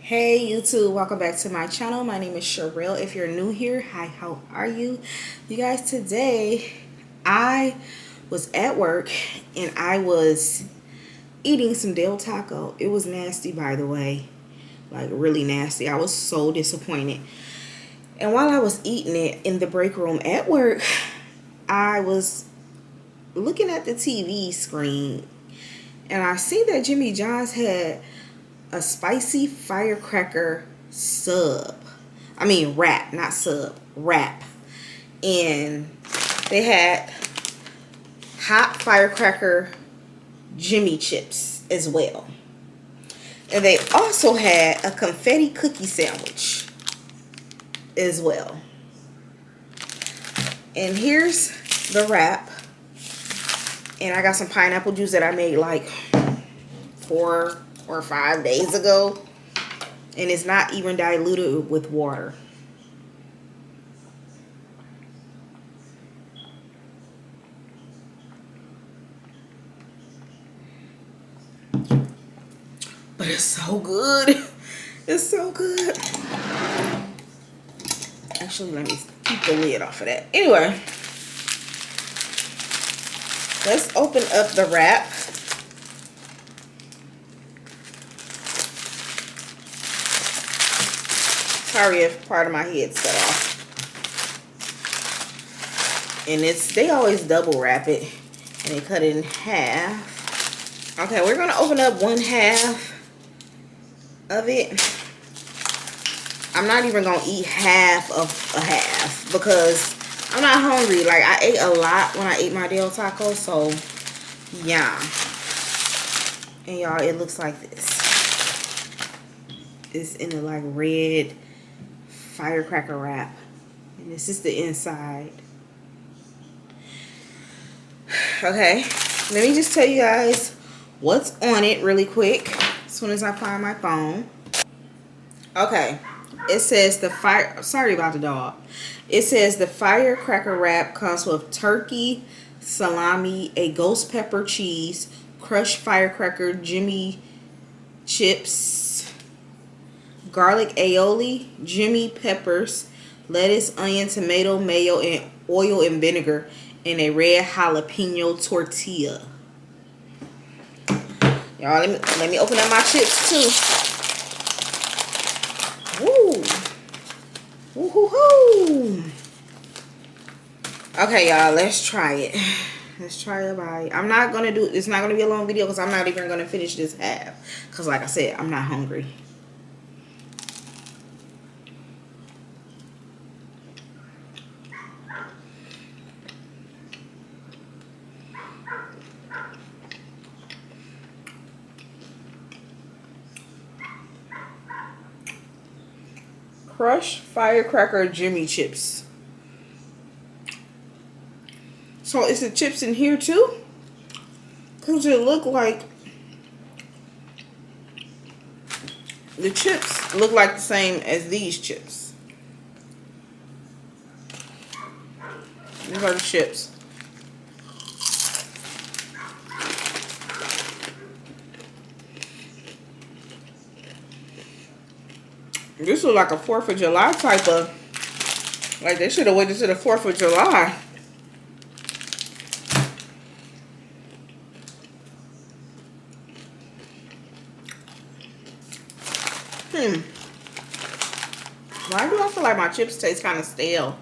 Hey YouTube, welcome back to my channel. My name is Sherelle. If you're new here, hi, how are you? You guys, today I was at work and I was eating some Del Taco. It was nasty, by the way, like really nasty. I was so disappointed. And while I was eating it in the break room at work, I was looking at the TV screen and I see that Jimmy John's had a spicy firecracker sub. I mean wrap, not sub, wrap. And they had hot firecracker Jimmy chips as well. And they also had a confetti cookie sandwich as well. And here's the wrap. And I got some pineapple juice that I made like 4 or 5 days ago, and it's not even diluted with water. But it's so good. It's so good. Actually, let me keep the lid off of that. Anyway, let's open up the wrap. Sorry if part of my head's cut off. And they always double wrap it and they cut it in half. Okay, we're gonna open up one half of it. I'm not even gonna eat half of a half because I'm not hungry. Like, I ate a lot when I ate my Del Taco, so yeah. And y'all, it looks like this. It's in a like red firecracker wrap, and this is the inside. Okay, let me just tell you guys what's on it really quick as soon as I find my phone. Okay, it says sorry about the dog. It says the firecracker wrap comes with turkey, salami, a ghost pepper cheese, crushed firecracker Jimmy chips, garlic aioli, Jimmy peppers, lettuce, onion, tomato, mayo, and oil and vinegar, and a red jalapeno tortilla. Y'all, let me open up my chips too. Woo! Woo-hoo-hoo! Okay, y'all, let's try it. Let's try a bite. It's not gonna be a long video because I'm not even gonna finish this half. Because like I said, I'm not hungry. Crushed firecracker Jimmy chips. So is the chips in here too? Because it look like the chips look like the same as these chips. These are the chips. This was like a 4th of July type of, like they should have waited to the 4th of July. Why do I feel like my chips taste kind of stale?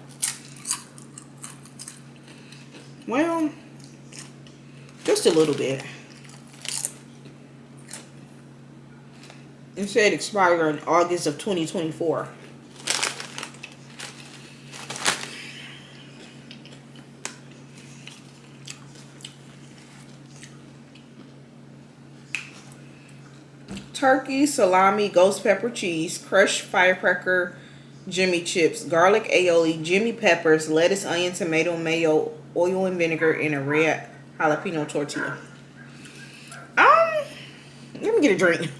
Well, just a little bit. It said expire in August of 2024. Turkey, salami, ghost pepper cheese, crushed firecracker Jimmy chips, garlic aioli, Jimmy peppers, lettuce, onion, tomato, mayo, oil and vinegar, and a red jalapeno tortilla. Let me get a drink.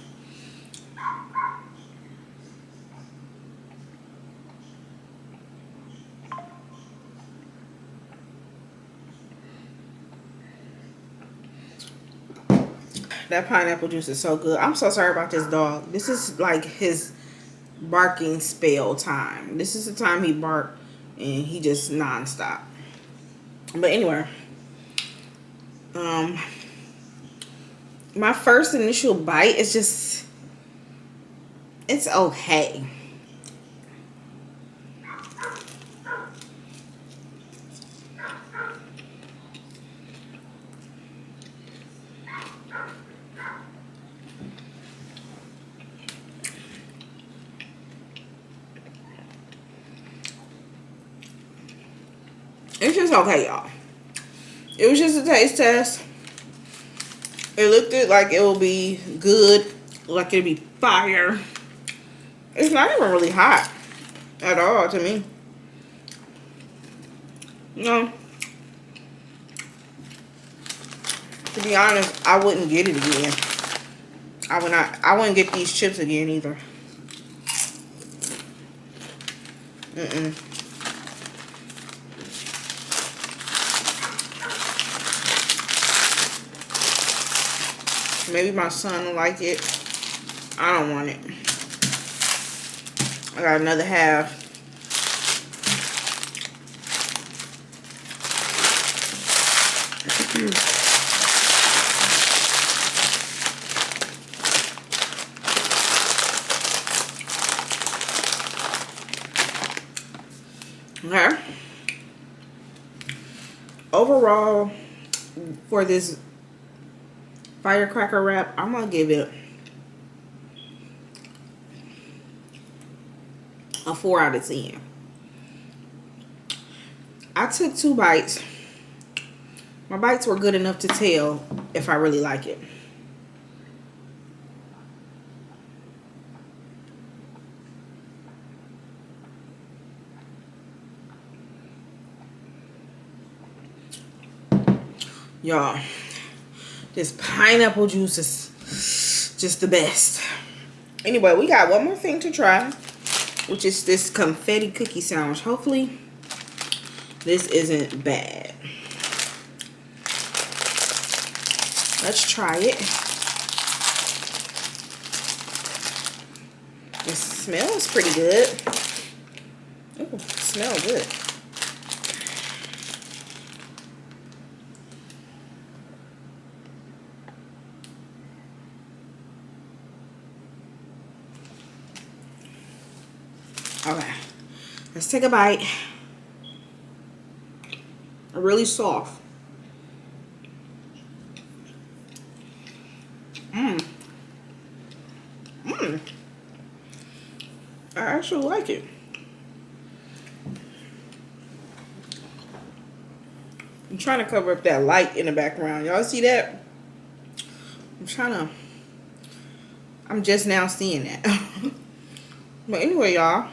That pineapple juice is so good. I'm so sorry about this dog. This is like his barking spell time. This is the time he bark and he just nonstop. But anyway, my first initial bite is just, it's okay. It's just okay, y'all. It was just a taste test. It looked like it will be good, like it'll be fire. It's not even really hot at all to me. No. To be honest, I wouldn't get it again. I wouldn't get these chips again either. Maybe my son will like it. I don't want it. I got another half. Okay. Overall, for this Firecracker wrap, I'm gonna give it a 4 out of 10. I took 2 bites. My bites were good enough to tell if I really like it. Y'all, this pineapple juice is just the best. Anyway, we got one more thing to try, which is this confetti cookie sandwich. Hopefully, this isn't bad. Let's try it. It smells pretty good. Ooh, it smells good. Okay, let's take a bite. Really soft. I actually like it. I'm trying to cover up that light in the background. Y'all see that? I'm just now seeing that. But anyway, y'all,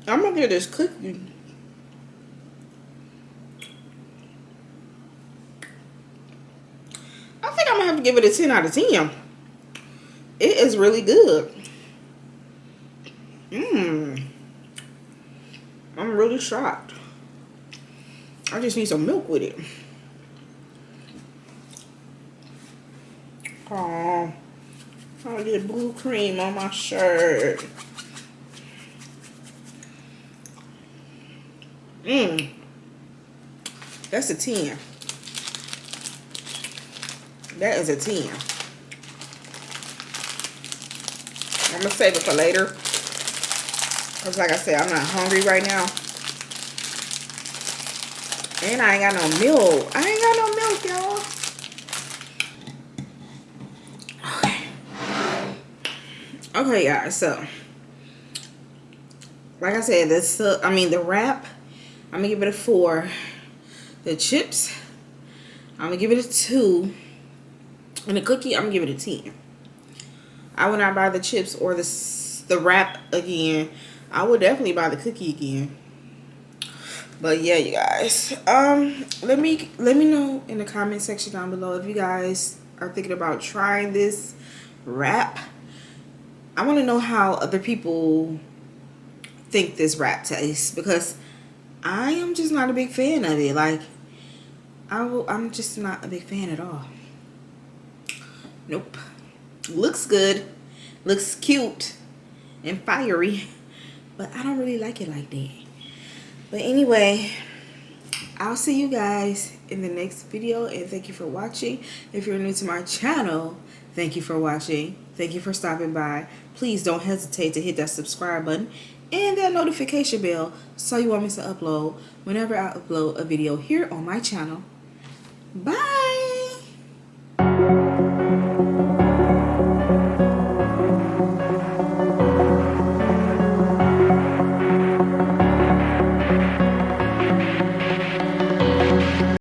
I'm gonna give this cookie I think I'm gonna have to give it a 10 out of 10. It is really good. I'm really shocked. I just need some milk with it. Oh, I get blue cream on my shirt. That's a 10. That is a 10. I'm gonna save it for later, because like I said, I'm not hungry right now. And I ain't got no milk. I ain't got no milk, y'all. Okay, guys, so like I said, the wrap, I'm gonna give it a 4. The chips, I'm gonna give it a 2. And the cookie, I'm gonna give it a 10. I would not buy the chips or the wrap again. I would definitely buy the cookie again. But yeah, you guys, let me know in the comment section down below if you guys are thinking about trying this wrap. I want to know how other people think this wrap tastes, because I am just not a big fan of it. Like, I'm just not a big fan at all. Nope. Looks good. Looks cute and fiery. But I don't really like it like that. But anyway, I'll see you guys in the next video. And thank you for watching. If you're new to my channel, thank you for watching. Thank you for stopping by. Please don't hesitate to hit that subscribe button and that notification bell so you won't miss an upload whenever I upload a video here on my channel. Bye.